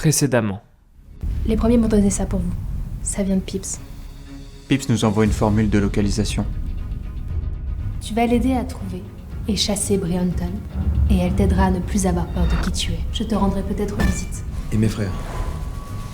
Précédemment. Les premiers m'ont donné ça pour vous. Ça vient de Pips. Pips nous envoie une formule de localisation. Tu vas l'aider à trouver et chasser Brianton. Et elle t'aidera à ne plus avoir peur de qui tu es. Je te rendrai peut-être visite. Et mes frères?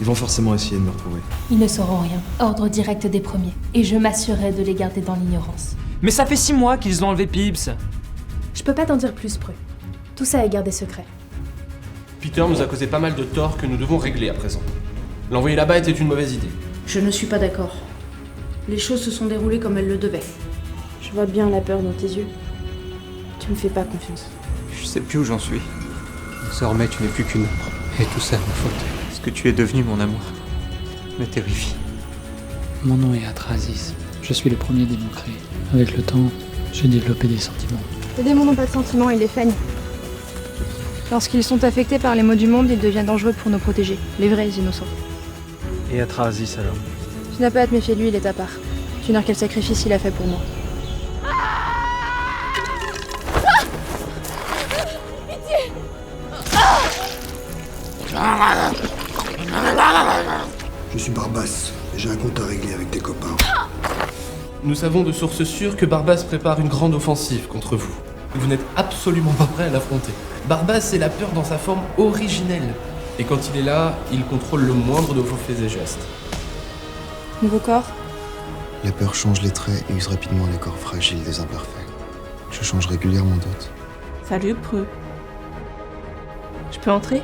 Ils vont forcément essayer de me retrouver. Ils ne sauront rien. Ordre direct des premiers. Et je m'assurerai de les garder dans l'ignorance. Mais ça fait 6 mois qu'ils ont enlevé Pips. Je peux pas t'en dire plus, Prue. Tout ça est gardé secret. Peter nous a causé pas mal de torts que nous devons régler à présent. L'envoyer là-bas était une mauvaise idée. Je ne suis pas d'accord. Les choses se sont déroulées comme elles le devaient. Je vois bien la peur dans tes yeux. Tu me fais pas confiance. Je sais plus où j'en suis. Désormais, tu n'es plus qu'une ombre. Et tout ça, ma faute. Ce que tu es devenu, mon amour, me terrifie. Mon nom est Atrasis. Je suis le premier démon créé. Avec le temps, j'ai développé des sentiments. Les démons n'ont pas de sentiments, ils les feignent. Lorsqu'ils sont affectés par les maux du monde, ils deviennent dangereux pour nos protéger, les vrais innocents. Et Atrasis alors? Tu n'as pas à te méfier de lui, il est à part. Tu ignores quel sacrifice il a fait pour moi. Je suis Barbas, et j'ai un compte à régler avec tes copains. Nous savons de sources sûres que Barbas prépare une grande offensive contre vous. Vous n'êtes absolument pas prêt à l'affronter. Barbas, c'est la peur dans sa forme originelle. Et quand il est là, il contrôle le moindre de vos faits et gestes. Nouveau corps? La peur change les traits et use rapidement les corps fragiles des imparfaits. Je change régulièrement d'autres. Salut, Prue. Je peux entrer?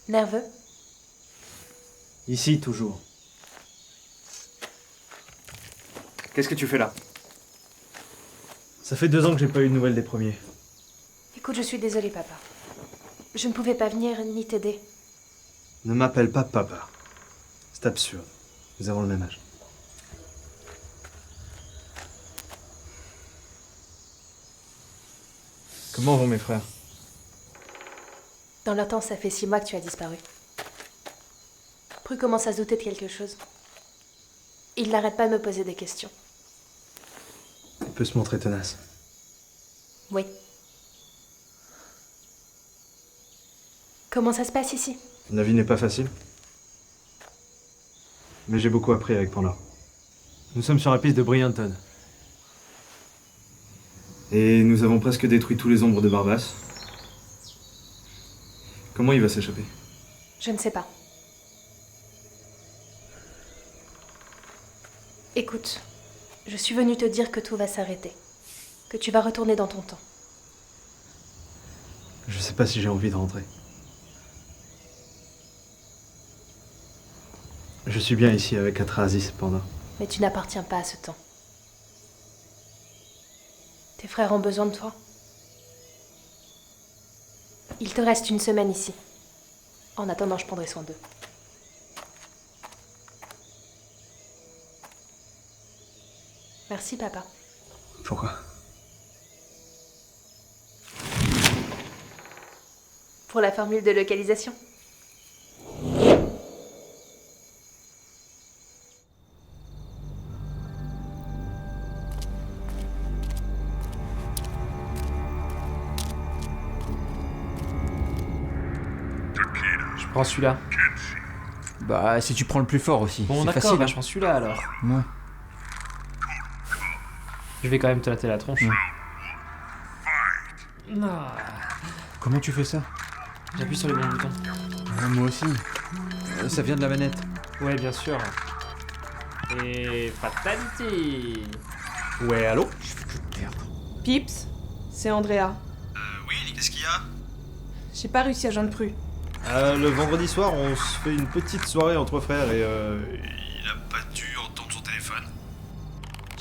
Nerveux? Ici, toujours. Qu'est-ce que tu fais là? Ça fait 2 ans que j'ai pas eu de nouvelles des premiers. Écoute, je suis désolée, papa. Je ne pouvais pas venir ni t'aider. Ne m'appelle pas papa. C'est absurde. Nous avons le même âge. Comment vont mes frères? Dans leur temps, ça fait 6 mois que tu as disparu. Prue commence à se douter de quelque chose. Il n'arrête pas de me poser des questions. Il peut se montrer tenace. Oui. Comment ça se passe ici? La vie n'est pas facile. Mais j'ai beaucoup appris avec Panda. Nous sommes sur la piste de Brianton. Et nous avons presque détruit tous les ombres de Barbas. Comment il va s'échapper? Je ne sais pas. Écoute, je suis venue te dire que tout va s'arrêter. Que tu vas retourner dans ton temps. Je sais pas si j'ai envie de rentrer. Je suis bien ici avec Atrasis, Panda. Mais tu n'appartiens pas à ce temps. Tes frères ont besoin de toi. Il te reste 1 semaine ici. En attendant, je prendrai soin d'eux. Merci, papa. Pourquoi? Pour la formule de localisation. Je prends celui-là. Bah, si tu prends le plus fort aussi. Bon, c'est d'accord, facile. bah, je prends celui-là alors. Ouais. Je vais quand même te latter la tronche. Ah, Comment tu fais ça? j'appuie sur les bons boutons. Moi aussi. Ça vient de la manette. Ouais, bien sûr. Et fatality. Ouais, allô? Pips, c'est Andrea. Oui, qu'est-ce qu'il y a? J'ai pas réussi à joindre Prue. Le vendredi soir, on se fait une petite soirée entre frères et il a pas dû entendre son téléphone.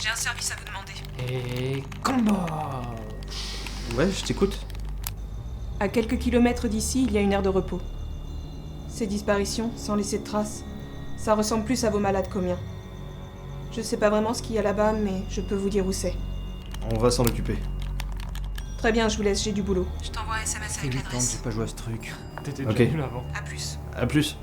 J'ai un service à vous demander. Et combo. Ouais, je t'écoute. À quelques kilomètres d'ici, il y a une aire de repos. Ces disparitions, sans laisser de traces, ça ressemble plus à vos malades qu'aux miens. Je sais pas vraiment ce qu'il y a là-bas, mais je peux vous dire où c'est. On va s'en occuper. Très bien, je vous laisse, j'ai du boulot. Je t'envoie un SMS avec l'adresse. pas joué à ce truc. T'étais Ok. déjà nul avant. À plus. À plus.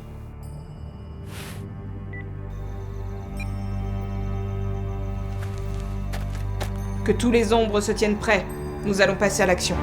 Que tous les ombres se tiennent prêts. Nous allons passer à l'action.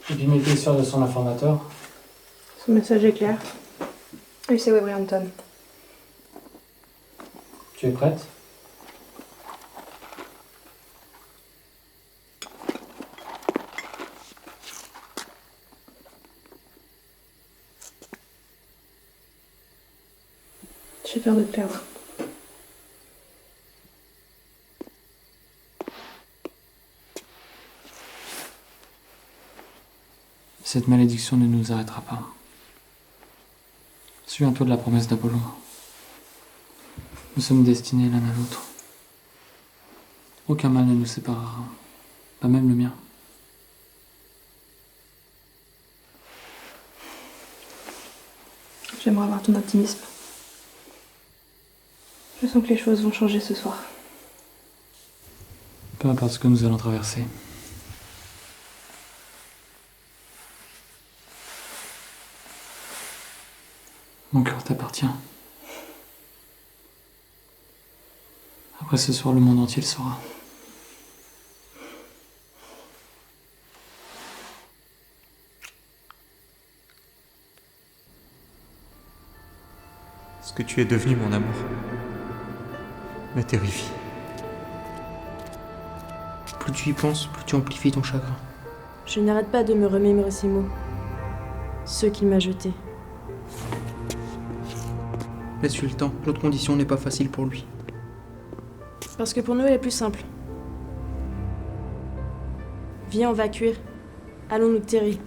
Et puis mettez sûr de son informateur. Son message est clair. Oui, c'est Webrianton. Tu es prête? J'ai peur de te perdre. Cette malédiction ne nous arrêtera pas. Souviens-toi de la promesse d'Apollo. Nous sommes destinés l'un à l'autre. Aucun mal ne nous séparera, pas même le mien. J'aimerais avoir ton optimisme. Je sens que les choses vont changer ce soir. Peu importe ce que nous allons traverser. Mon cœur t'appartient. Après ce soir, le monde entier le saura. Ce que tu es devenu, mon amour, me terrifie. Plus tu y penses, plus tu amplifies ton chagrin. Je n'arrête pas de me remémorer ces mots. Ceux qu'il m'a jetés. Laisse-lui le temps, l'autre condition n'est pas facile pour lui. Parce que pour nous, elle est plus simple. Viens, on va cuire. Allons nous terrer.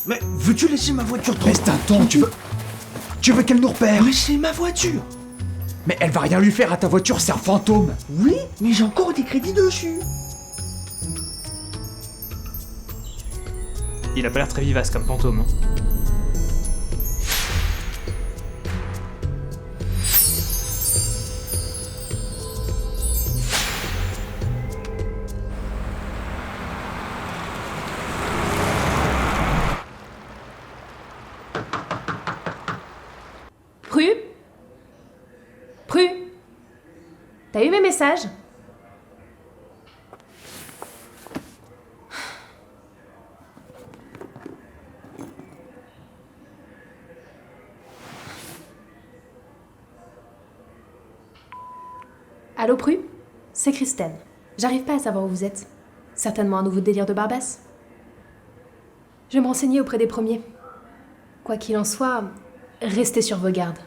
Mais veux-tu laisser ma voiture tranquille? Mais c'est un ton, tu veux qu'elle nous repère? Mais c'est ma voiture! Mais elle va rien lui faire à ta voiture, c'est un fantôme! Oui, mais j'ai encore des crédits dessus! Il a pas l'air très vivace comme fantôme. Hein. Pru, t'as eu mes messages? Allô, Pru? C'est Kristen. J'arrive pas à savoir où vous êtes. Certainement un nouveau délire de Barbas. Je vais me renseigner auprès des premiers. Quoi qu'il en soit, restez sur vos gardes.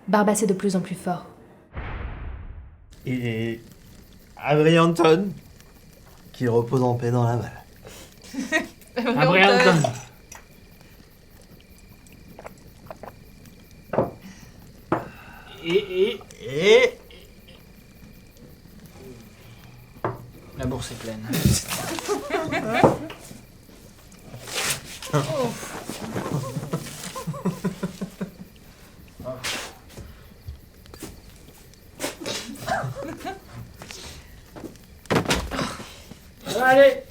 Barbas est de plus en plus fort. Et Webrianton, qu'il repose en paix dans la malle. Webrianton. Et la bourse est pleine. Ça va aller.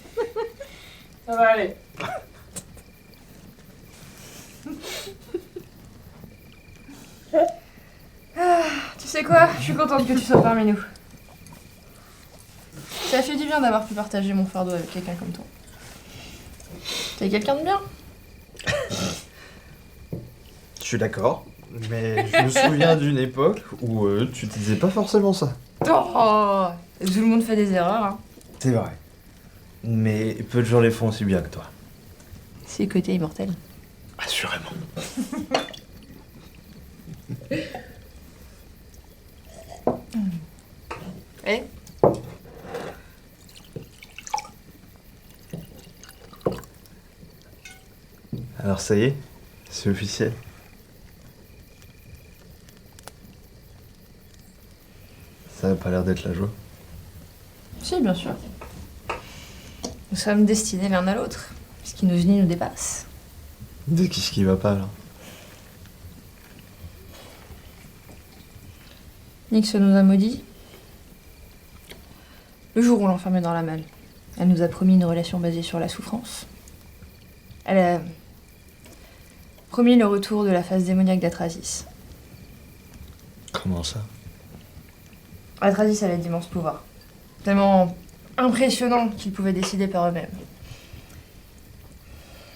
Ça va aller. sais quoi? Je suis contente que tu sois parmi nous. Ça fait du bien d'avoir pu partager mon fardeau avec quelqu'un comme toi. T'es quelqu'un de bien. Je suis d'accord, mais je me souviens d'une époque où tu disais pas forcément ça. Oh, tout le monde fait des erreurs, hein. C'est vrai. Mais peu de gens les font aussi bien que toi. C'est le côté immortel. Assurément. Eh? Alors ça y est, c'est officiel. Ça n'a pas l'air d'être la joie. Si, bien sûr. Nous sommes destinés l'un à l'autre. Ce qui nous unit nous dépasse. De qu'est-ce qui va pas là? Nyx nous a maudits. Le jour où on l'enfermait dans la malle, elle nous a promis une relation basée sur la souffrance. Elle a promis le retour de la phase démoniaque d'Atrasis. Comment ça? Atrasis avait d'immenses pouvoirs. Tellement impressionnants qu'ils pouvaient décider par eux-mêmes.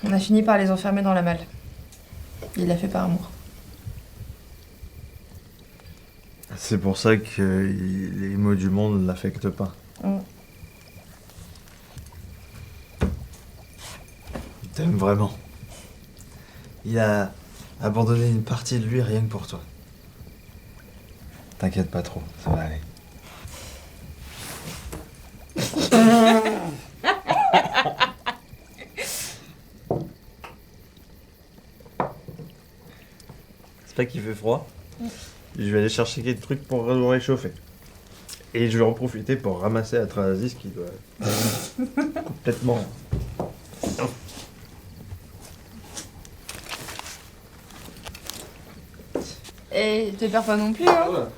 On a fini par les enfermer dans la malle. Il l'a fait par amour. C'est pour ça que les maux du monde ne l'affectent pas. Il t'aime vraiment. Il a abandonné une partie de lui rien que pour toi. T'inquiète pas trop, ça va aller. C'est pas qu'il fait froid. Je vais aller chercher quelques trucs pour nous réchauffer. Et je vais en profiter pour ramasser Atrasis qui doit complètement... Et te perds pas non plus, hein.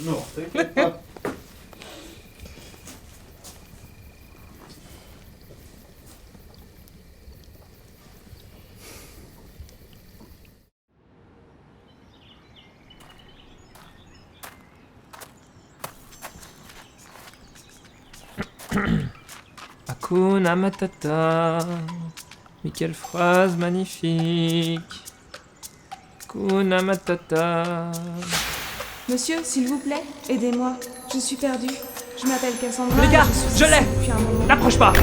Non, t'inquiète pas. Hakuna Matata. Mais quelle phrase magnifique. Hakuna Matata. Monsieur, s'il vous plaît, aidez-moi. Je suis perdue. Je m'appelle Cassandra. Les gars, et suis je l'ai. ici depuis un moment. N'approche pas.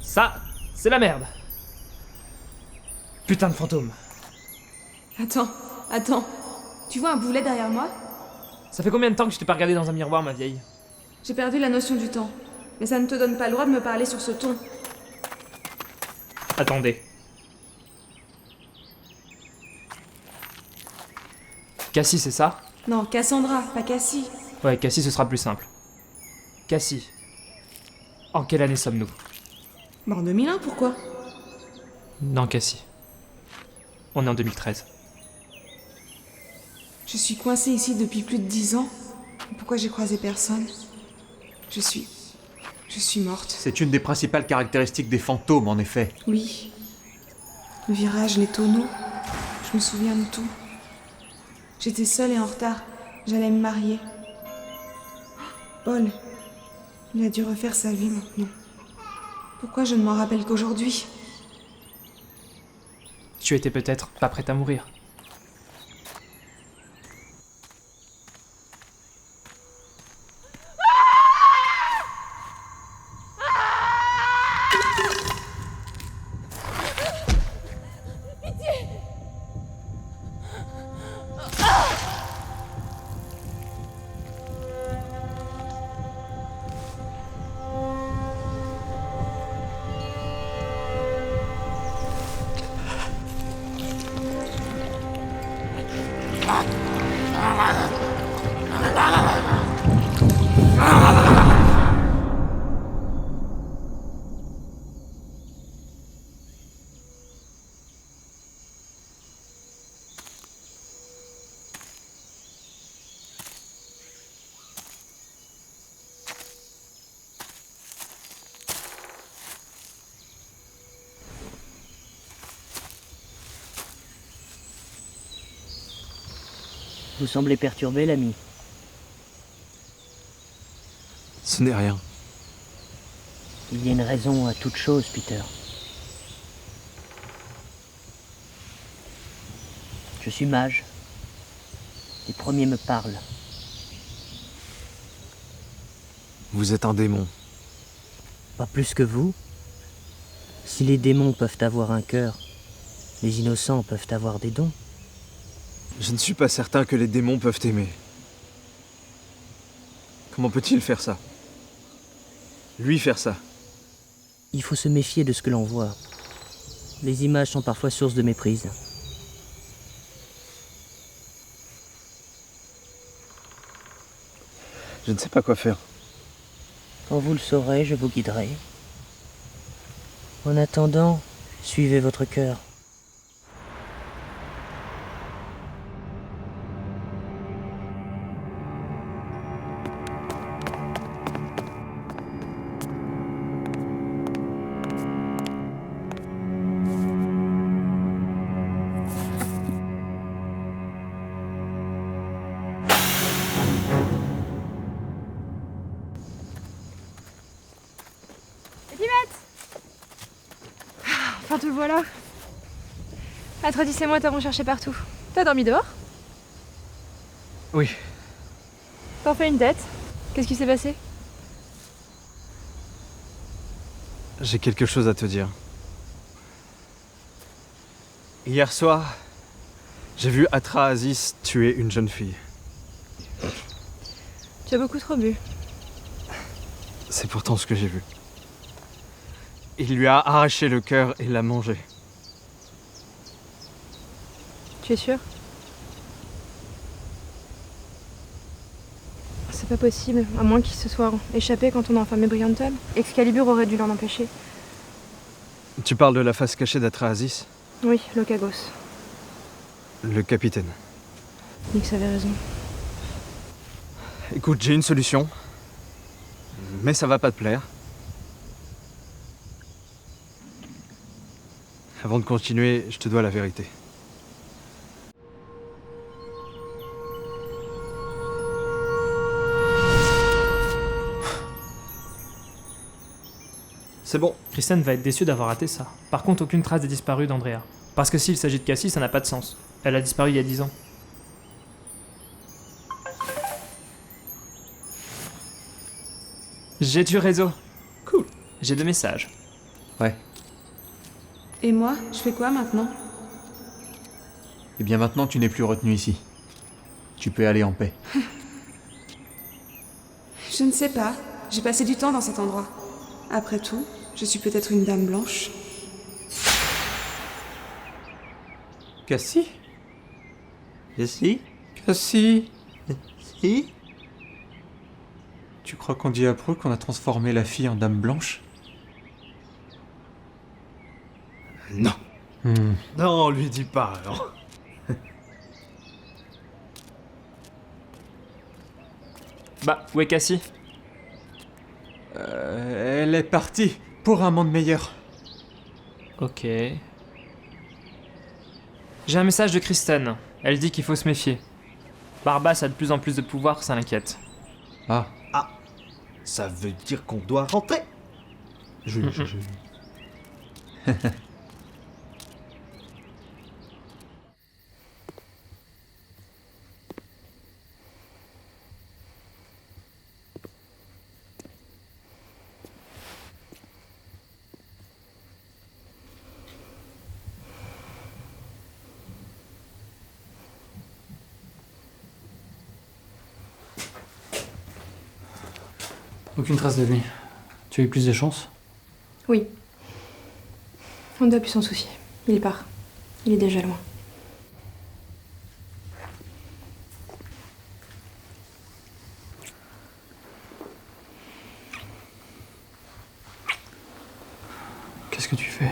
Ça, c'est la merde. Putain de fantôme. Attends. Tu vois un boulet derrière moi? Ça fait combien de temps que je t'ai pas regardé dans un miroir, ma vieille? J'ai perdu la notion du temps. Mais ça ne te donne pas le droit de me parler sur ce ton. Attendez. Cassie, c'est ça? Non, Cassandra, pas Cassie. Ouais, Cassie, ce sera plus simple. Cassie. En quelle année sommes-nous? Bah en 2001, pourquoi? Non, Cassie. On est en 2013. Je suis coincée ici depuis plus de 10 ans. Pourquoi j'ai croisé personne? Je suis morte. C'est une des principales caractéristiques des fantômes, en effet. Oui. Le virage, les tonneaux. Je me souviens de tout. J'étais seule et en retard. J'allais me marier. Paul, il a dû refaire sa vie maintenant. Pourquoi je ne m'en rappelle qu'aujourd'hui? Tu étais peut-être pas prête à mourir. Vous semblez perturbé, l'ami. Ce n'est rien. Il y a une raison à toute chose, Peter. Je suis mage. Les premiers me parlent. Vous êtes un démon. Pas plus que vous. Si les démons peuvent avoir un cœur, les innocents peuvent avoir des dons. Je ne suis pas certain que les démons peuvent aimer. Comment peut-il faire ça? Lui faire ça? Il faut se méfier de ce que l'on voit. Les images sont parfois source de méprise. Je ne sais pas quoi faire. Quand vous le saurez, je vous guiderai. En attendant, suivez votre cœur. Enfin te voilà. Atreides et moi t'avons cherché partout. T'as dormi dehors? Oui. T'en fais une tête. Qu'est-ce qui s'est passé? J'ai quelque chose à te dire. Hier soir, j'ai vu Atra Aziz tuer une jeune fille. Tu as beaucoup trop bu. C'est pourtant ce que j'ai vu. Il lui a arraché le cœur et l'a mangé. Tu es sûr? C'est pas possible, à moins qu'il se soit échappé quand on a enfermé Brianton. Excalibur aurait dû l'en empêcher. Tu parles de la face cachée d'Atra Aziz? Oui, Locagos. Le capitaine. Nix avait raison. Écoute, j'ai une solution. Mais ça va pas te plaire. Avant de continuer, je te dois la vérité. C'est bon. Kristen va être déçue d'avoir raté ça. Par contre, aucune trace des disparus d'Andrea. Parce que s'il s'agit de Cassie, ça n'a pas de sens. Elle a disparu il y a 10 ans. J'ai du réseau. Cool. J'ai 2 messages. Ouais. Et moi, je fais quoi maintenant? Eh bien maintenant, tu n'es plus retenu ici. Tu peux aller en paix. Je ne sais pas. J'ai passé du temps dans cet endroit. Après tout, je suis peut-être une dame blanche. Cassie? Cassie? Cassie? Si? Tu crois qu'on dit après qu'on a transformé la fille en dame blanche? Non. Non, on lui dit pas alors. Bah, où est Cassie? Elle est partie pour un monde meilleur. Ok. J'ai un message de Kristen. Elle dit qu'il faut se méfier. Barbas a de plus en plus de pouvoir, ça l'inquiète. Ah. Ah. Ça veut dire qu'on doit rentrer. Je. Aucune trace de lui. Tu as eu plus de chance? Oui. On ne doit plus s'en soucier. Il part. Il est déjà loin. Qu'est-ce que tu fais?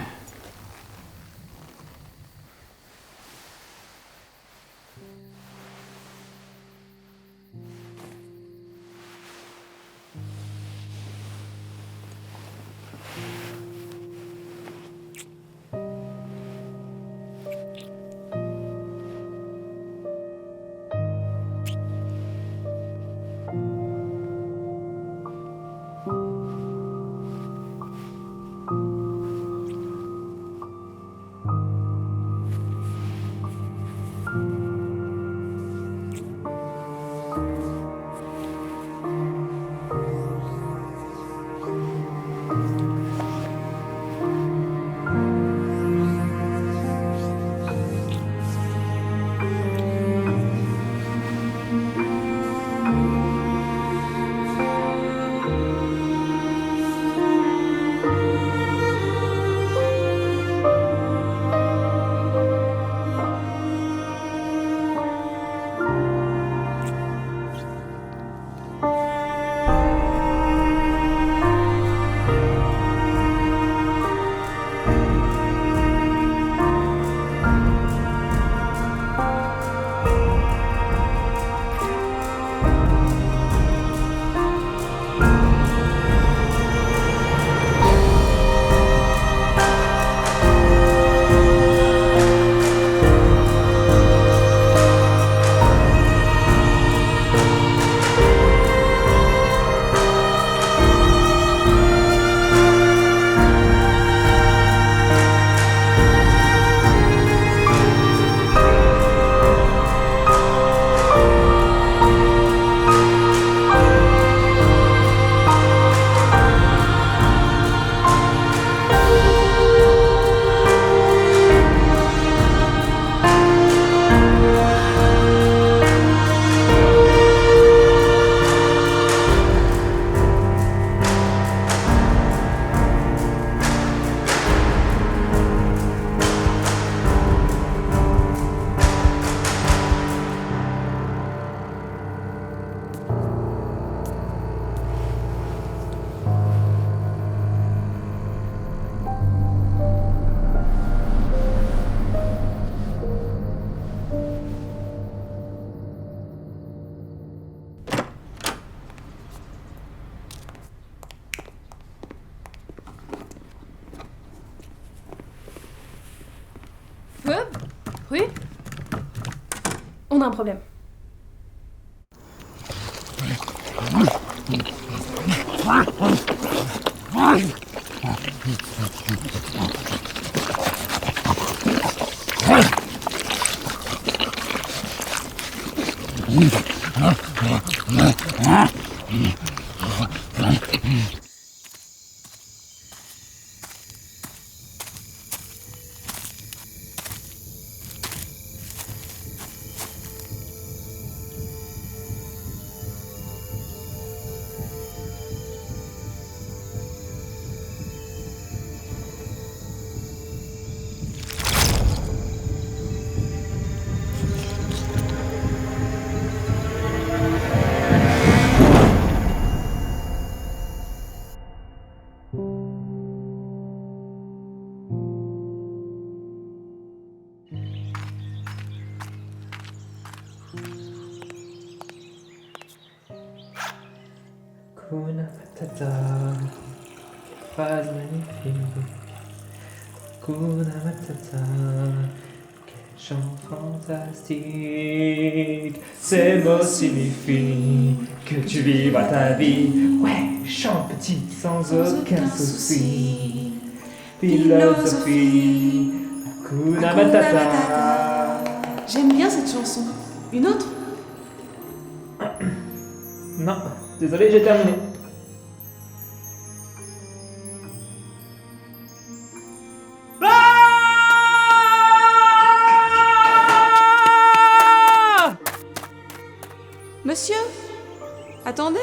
Oui? On a un problème. Hakuna Matata, phrase magnifique. Hakuna Matata, quel chant fantastique. Ces mots signifient que tu vivras ta vie. Ouais, chante petit, sans aucun souci. Philosophie, Hakuna Matata. J'aime bien cette chanson. Une autre? Non, désolé, j'ai terminé. Monsieur? Attendez.